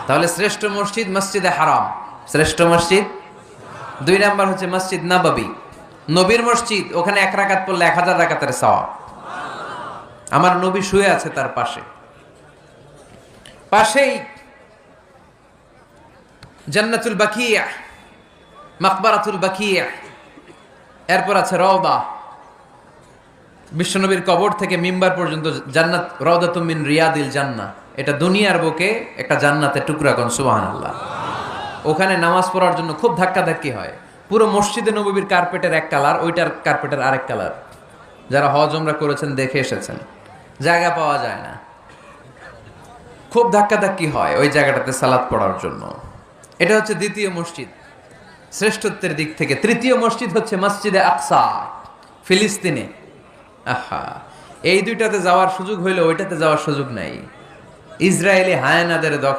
তাহলে শ্রেষ্ঠ মসজিদ মসজিদে হারাম, শ্রেষ্ঠ মসজিদ। 2 নাম্বার হচ্ছে মসজিদ নববী, নবীর মসজিদ। ওখানে 1 রাকাত পড়লে 1000 রাকাতের সওয়াব। আমার নবী শুয়ে আছে তার পাশে, পাশেই জান্নাতুল বাকিয়া, মাকবারাতুল বাকিয়া, এরপর আছে রওদা। বিশ্বনবীর কবর থেকে মিম্বার পর্যন্ত জান্নাত, রওদাতুম মিন রিয়াদিল জান্নাহ। এটা দুনিয়ার বুকে একটা জান্নাতের টুকরা, কোন সুবহানাল্লাহ। ওখানে নামাজ পড়ার জন্য খুব ধাক্কাধাক্কি হয়। পুরো মসজিদে নববীর কার্পেটের এক কালার, ওইটার কার্পেটের আরেক কালার। যারা হজ উমরা করেছেন দেখে এসেছেন, জায়গা পাওয়া যায় না, খুব ধাক্কাধাক্কি হয় ওই জায়গাটাতে সালাত পড়ার জন্য। এটা হচ্ছে দ্বিতীয় মসজিদ শ্রেষ্ঠত্বের দিক থেকে। তৃতীয় মসজিদ হচ্ছে মসজিদে আকসা, ফিলিস্তিনে। আহা, এই দুইটাতে যাওয়ার সুযোগ হইলে ওইটাতে যাওয়ার সুযোগ নাই। ইসরায়েলি হায়ানাদের দখল